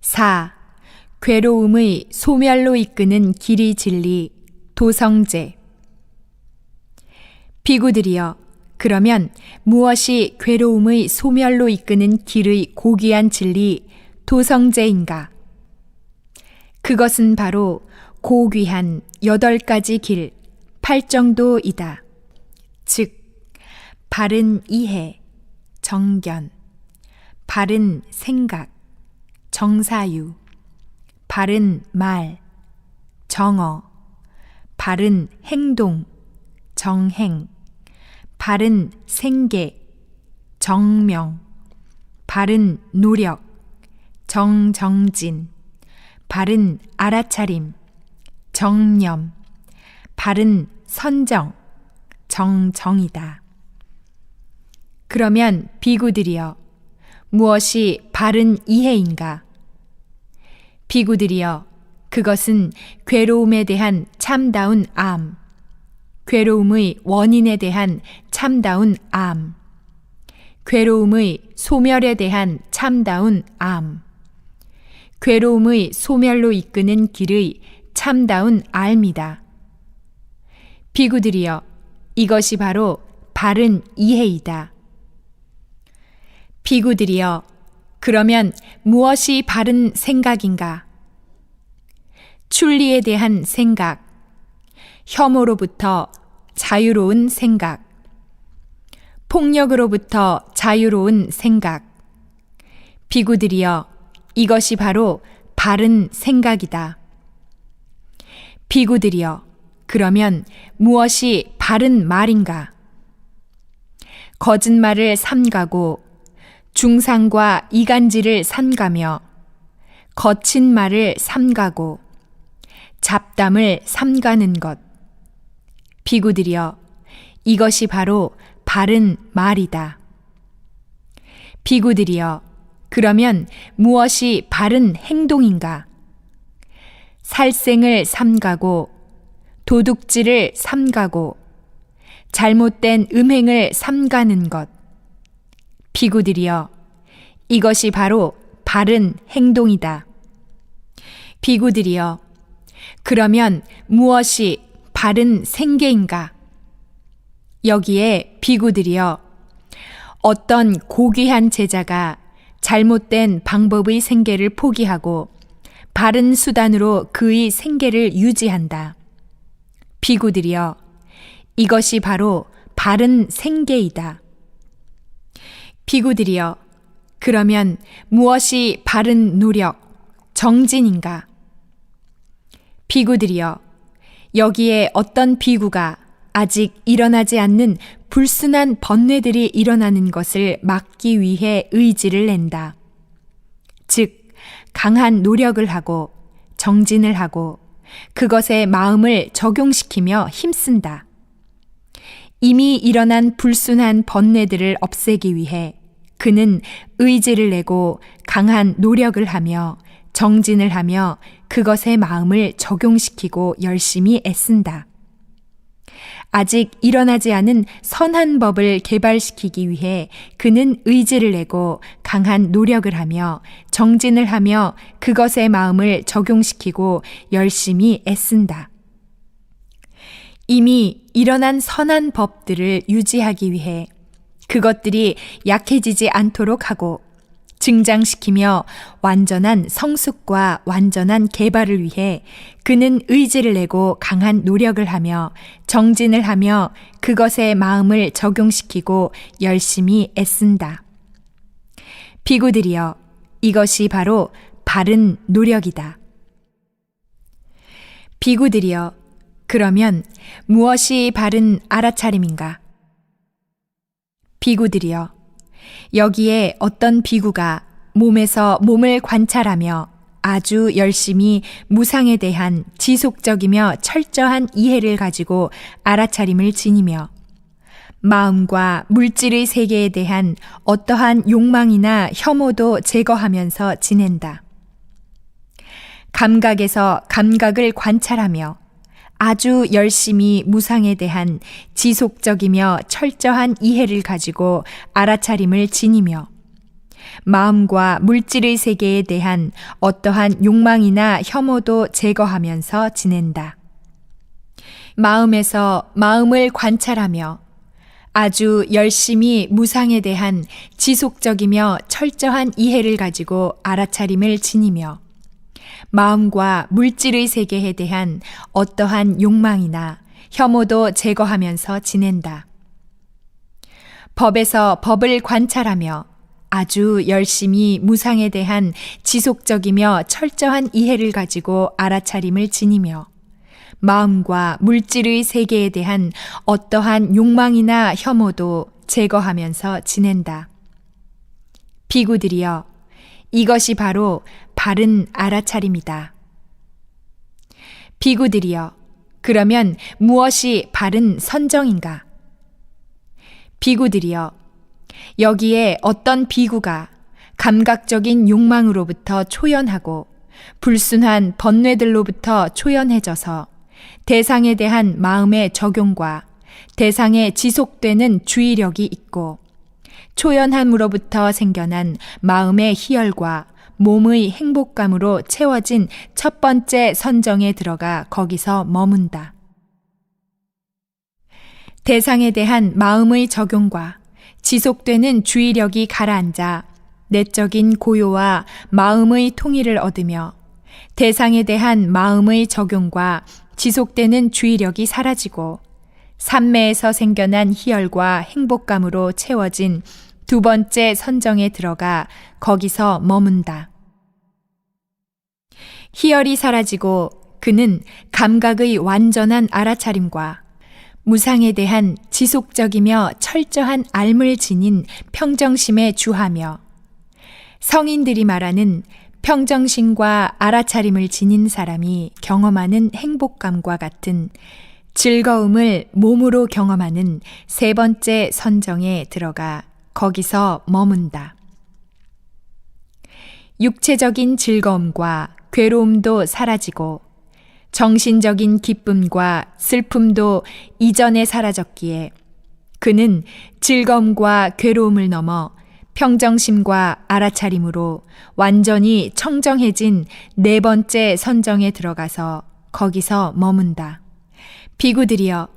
4. 괴로움의 소멸로 이끄는 길이 진리, 도성제. 비구들이여, 그러면 무엇이 괴로움의 소멸로 이끄는 길의 고귀한 진리, 도성제인가? 그것은 바로 고귀한 8가지 길, 8정도이다. 즉, 바른 이해, 정견, 바른 생각, 정사유, 바른 말, 정어, 바른 행동, 정행, 바른 생계, 정명, 바른 노력, 정정진, 바른 알아차림, 정념, 바른 선정, 정정이다. 그러면 비구들이여, 무엇이 바른 이해인가? 비구들이여, 그것은 괴로움에 대한 참다운 암, 괴로움의 원인에 대한 참다운 암, 괴로움의 소멸에 대한 참다운 암, 괴로움의 소멸로 이끄는 길의 참다운 알미다. 비구들이여, 이것이 바로 바른 이해이다. 비구들이여, 그러면 무엇이 바른 생각인가? 출리에 대한 생각, 혐오로부터 자유로운 생각, 폭력으로부터 자유로운 생각. 비구들이여, 이것이 바로 바른 생각이다. 비구들이여, 그러면 무엇이 바른 말인가? 거짓말을 삼가고 중상과 이간질을 삼가며 거친 말을 삼가고 잡담을 삼가는 것. 비구들이여, 이것이 바로 바른 말이다. 비구들이여, 그러면 무엇이 바른 행동인가? 살생을 삼가고 도둑질을 삼가고 잘못된 음행을 삼가는 것. 비구들이여, 이것이 바로 바른 행동이다. 비구들이여, 그러면 무엇이 바른 생계인가? 여기에 비구들이여, 어떤 고귀한 제자가 잘못된 방법의 생계를 포기하고 바른 수단으로 그의 생계를 유지한다. 비구들이여, 이것이 바로 바른 생계이다. 비구들이여, 그러면 무엇이 바른 노력, 정진인가? 비구들이여, 여기에 어떤 비구가 아직 일어나지 않는 불순한 번뇌들이 일어나는 것을 막기 위해 의지를 낸다. 즉, 강한 노력을 하고 정진을 하고 그것에 마음을 적용시키며 힘쓴다. 이미 일어난 불순한 번뇌들을 없애기 위해 그는 의지를 내고 강한 노력을 하며 정진을 하며 그것에 마음을 적용시키고 열심히 애쓴다. 아직 일어나지 않은 선한 법을 개발시키기 위해 그는 의지를 내고 강한 노력을 하며 정진을 하며 그것에 마음을 적용시키고 열심히 애쓴다. 이미 일어난 선한 법들을 유지하기 위해 그것들이 약해지지 않도록 하고 증장시키며 완전한 성숙과 완전한 개발을 위해 그는 의지를 내고 강한 노력을 하며 정진을 하며 그것에 마음을 적용시키고 열심히 애쓴다. 비구들이여, 이것이 바로 바른 노력이다. 비구들이여, 그러면 무엇이 바른 알아차림인가? 비구들이여, 여기에 어떤 비구가 몸에서 몸을 관찰하며 아주 열심히 무상에 대한 지속적이며 철저한 이해를 가지고 알아차림을 지니며 마음과 물질의 세계에 대한 어떠한 욕망이나 혐오도 제거하면서 지낸다. 감각에서 감각을 관찰하며 아주 열심히 무상에 대한 지속적이며 철저한 이해를 가지고 알아차림을 지니며 마음과 물질의 세계에 대한 어떠한 욕망이나 혐오도 제거하면서 지낸다. 마음에서 마음을 관찰하며 아주 열심히 무상에 대한 지속적이며 철저한 이해를 가지고 알아차림을 지니며 마음과 물질의 세계에 대한 어떠한 욕망이나 혐오도 제거하면서 지낸다. 법에서 법을 관찰하며 아주 열심히 무상에 대한 지속적이며 철저한 이해를 가지고 알아차림을 지니며 마음과 물질의 세계에 대한 어떠한 욕망이나 혐오도 제거하면서 지낸다. 비구들이여, 이것이 바로 바른 알아차림이다. 비구들이여, 그러면 무엇이 바른 선정인가? 비구들이여, 여기에 어떤 비구가 감각적인 욕망으로부터 초연하고 불순한 번뇌들로부터 초연해져서 대상에 대한 마음의 적용과 대상에 지속되는 주의력이 있고 초연함으로부터 생겨난 마음의 희열과 몸의 행복감으로 채워진 첫 번째 선정에 들어가 거기서 머문다. 대상에 대한 마음의 적용과 지속되는 주의력이 가라앉아 내적인 고요와 마음의 통일을 얻으며 대상에 대한 마음의 적용과 지속되는 주의력이 사라지고 삼매에서 생겨난 희열과 행복감으로 채워진 두 번째 선정에 들어가 거기서 머문다. 희열이 사라지고 그는 감각의 완전한 알아차림과 무상에 대한 지속적이며 철저한 앓을 지닌 평정심에 주하며 성인들이 말하는 평정심과 알아차림을 지닌 사람이 경험하는 행복감과 같은 즐거움을 몸으로 경험하는 세 번째 선정에 들어가 거기서 머문다. 육체적인 즐거움과 괴로움도 사라지고 정신적인 기쁨과 슬픔도 이전에 사라졌기에 그는 즐거움과 괴로움을 넘어 평정심과 알아차림으로 완전히 청정해진 네 번째 선정에 들어가서 거기서 머문다. 비구들이여,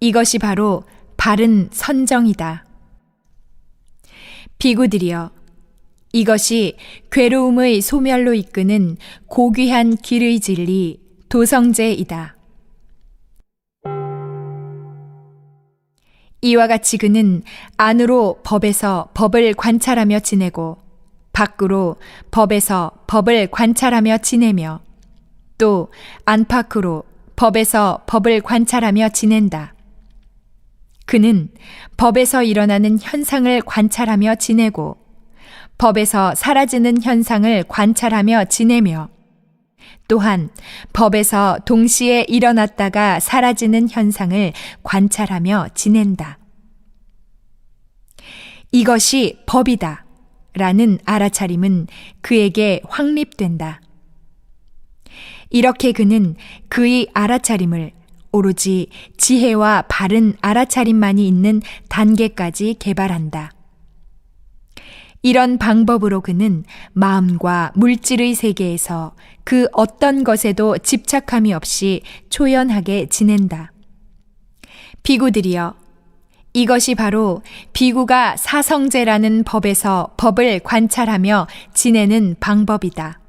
이것이 바로 바른 선정이다. 비구들이여, 이것이 괴로움의 소멸로 이끄는 고귀한 길의 진리 도성제이다. 이와 같이 그는 안으로 법에서 법을 관찰하며 지내고 밖으로 법에서 법을 관찰하며 지내며 또 안팎으로 법에서 법을 관찰하며 지낸다. 그는 법에서 일어나는 현상을 관찰하며 지내고 법에서 사라지는 현상을 관찰하며 지내며 또한 법에서 동시에 일어났다가 사라지는 현상을 관찰하며 지낸다. 이것이 법이다 라는 알아차림은 그에게 확립된다. 이렇게 그는 그의 알아차림을 오로지 지혜와 바른 알아차림만이 있는 단계까지 개발한다. 이런 방법으로 그는 마음과 물질의 세계에서 그 어떤 것에도 집착함이 없이 초연하게 지낸다. 비구들이여, 이것이 바로 비구가 사성제라는 법에서 법을 관찰하며 지내는 방법이다.